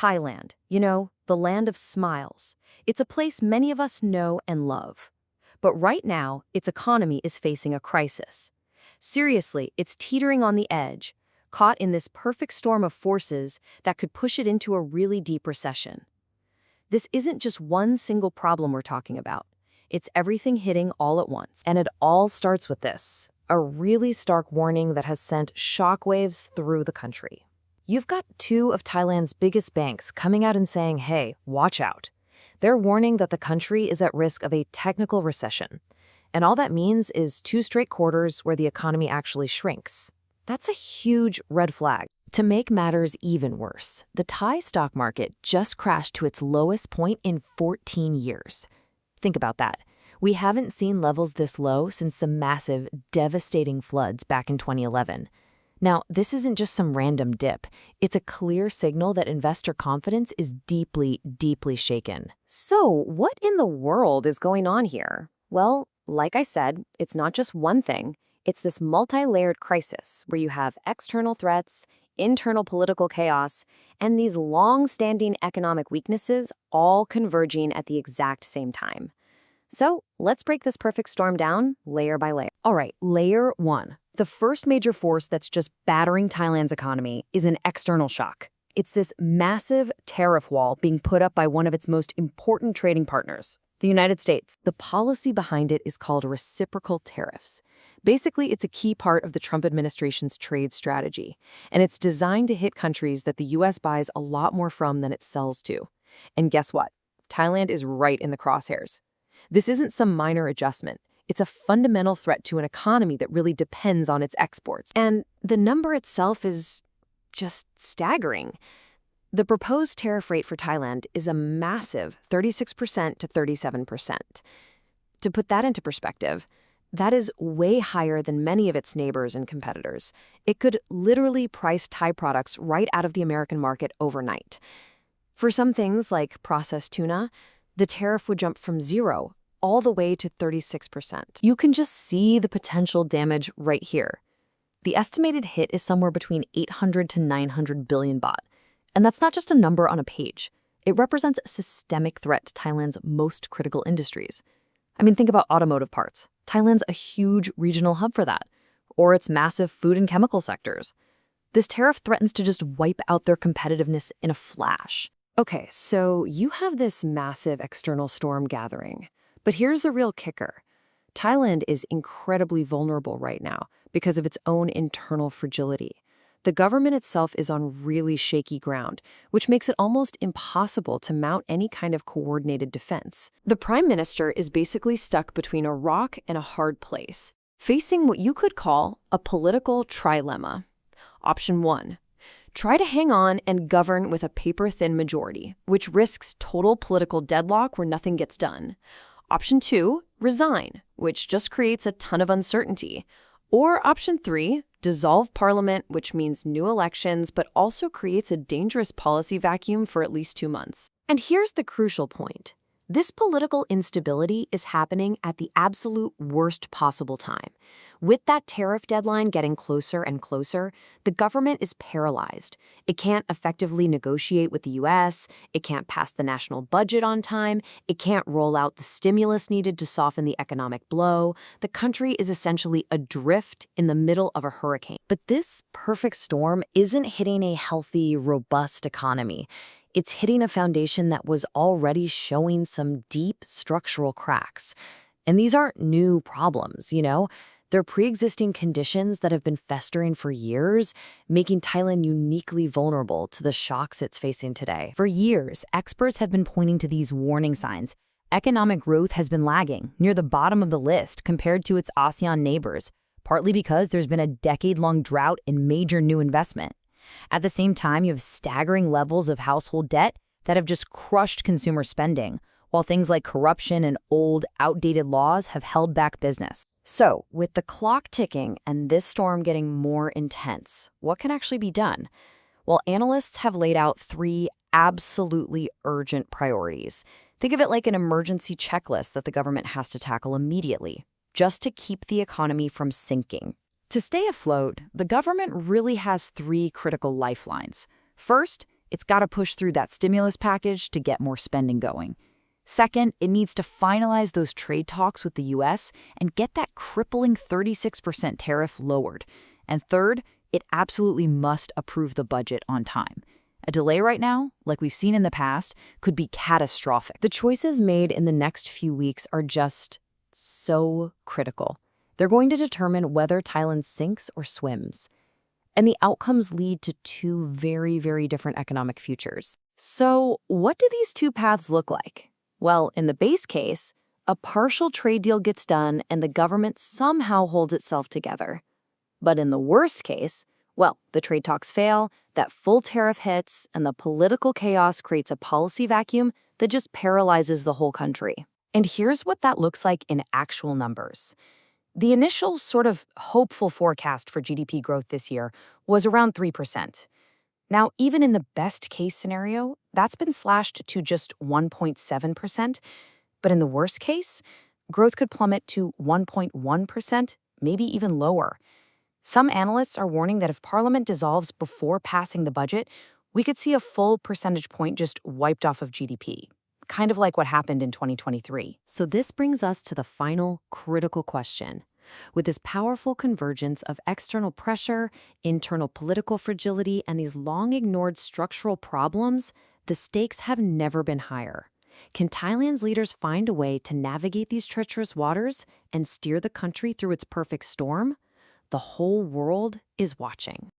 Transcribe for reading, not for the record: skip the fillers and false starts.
Thailand, the land of smiles. It's a place many of us know and love. But right now, its economy is facing a crisis. Seriously, it's teetering on the edge, caught in this perfect storm of forces that could push it into a really deep recession. This isn't just one single problem we're talking about. It's everything hitting all at once. And it all starts with this, a really stark warning that has sent shockwaves through the country. You've got two of Thailand's biggest banks coming out and saying, hey, watch out. They're warning that the country is at risk of a technical recession. And all that means is 2 straight quarters where the economy actually shrinks. That's a huge red flag. To make matters even worse, the Thai stock market just crashed to its lowest point in 14 years. Think about that. We haven't seen levels this low since the massive, devastating floods back in 2011. Now, this isn't just some random dip. It's a clear signal that investor confidence is deeply, deeply shaken. So, what in the world is going on here? Well, like I said, it's not just one thing. It's this multi-layered crisis where you have external threats, internal political chaos, and these long-standing economic weaknesses all converging at the exact same time. So, let's break this perfect storm down layer by layer. All right, layer 1. The first major force that's just battering Thailand's economy is an external shock. It's this massive tariff wall being put up by one of its most important trading partners, the United States. The policy behind it is called reciprocal tariffs. Basically, it's a key part of the Trump administration's trade strategy, and it's designed to hit countries that the U.S. buys a lot more from than it sells to. And guess what? Thailand is right in the crosshairs. This isn't some minor adjustment. It's a fundamental threat to an economy that really depends on its exports. And the number itself is just staggering. The proposed tariff rate for Thailand is a massive 36% to 37%. To put that into perspective, that is way higher than many of its neighbors and competitors. It could literally price Thai products right out of the American market overnight. For some things like processed tuna, the tariff would jump from 0 all the way to 36%. You can just see the potential damage right here. The estimated hit is somewhere between 800 to 900 billion baht. And that's not just a number on a page. It represents a systemic threat to Thailand's most critical industries. I mean, think about automotive parts. Thailand's a huge regional hub for that. Or its massive food and chemical sectors. This tariff threatens to just wipe out their competitiveness in a flash. Okay, so you have this massive external storm gathering. But here's the real kicker. Thailand is incredibly vulnerable right now because of its own internal fragility. The government itself is on really shaky ground, which makes it almost impossible to mount any kind of coordinated defense. The prime minister is basically stuck between a rock and a hard place, facing what you could call a political trilemma. Option 1. Try to hang on and govern with a paper-thin majority, which risks total political deadlock where nothing gets done. Option 2, resign, which just creates a ton of uncertainty. Or option 3, dissolve parliament, which means new elections, but also creates a dangerous policy vacuum for at least 2 months. And here's the crucial point. This political instability is happening at the absolute worst possible time. With that tariff deadline getting closer and closer, the government is paralyzed. It can't effectively negotiate with the U.S., it can't pass the national budget on time, it can't roll out the stimulus needed to soften the economic blow. The country is essentially adrift in the middle of a hurricane. But this perfect storm isn't hitting a healthy, robust economy. It's hitting a foundation that was already showing some deep structural cracks. And these aren't new problems, They're pre-existing conditions that have been festering for years, making Thailand uniquely vulnerable to the shocks it's facing today. For years, experts have been pointing to these warning signs. Economic growth has been lagging, near the bottom of the list compared to its ASEAN neighbors, partly because there's been a decade-long drought in major new investment. At the same time, you have staggering levels of household debt that have just crushed consumer spending, while things like corruption and old, outdated laws have held back business. So, with the clock ticking and this storm getting more intense, what can actually be done? Well, analysts have laid out 3 absolutely urgent priorities. Think of it like an emergency checklist that the government has to tackle immediately, just to keep the economy from sinking. To stay afloat, the government really has 3 critical lifelines. First, It's got to push through that stimulus package to get more spending going. Second, it needs to finalize those trade talks with the US and get that crippling 36% tariff lowered. And third, it absolutely must approve the budget on time. A delay right now, like we've seen in the past, could be catastrophic. The choices made in the next few weeks are just so critical. They're going to determine whether Thailand sinks or swims. And the outcomes lead to two very, very different economic futures. So, what do these two paths look like? Well, in the base case, a partial trade deal gets done and the government somehow holds itself together. But in the worst case, well, the trade talks fail, that full tariff hits, and the political chaos creates a policy vacuum that just paralyzes the whole country. And here's what that looks like in actual numbers. The initial sort of hopeful forecast for GDP growth this year was around 3%. Now, even in the best case scenario, that's been slashed to just 1.7%. But in the worst case, growth could plummet to 1.1%, maybe even lower. Some analysts are warning that if Parliament dissolves before passing the budget, we could see a full percentage point just wiped off of GDP, kind of like what happened in 2023. So this brings us to the final critical question. With this powerful convergence of external pressure, internal political fragility, and these long-ignored structural problems, the stakes have never been higher. Can Thailand's leaders find a way to navigate these treacherous waters and steer the country through its perfect storm? The whole world is watching.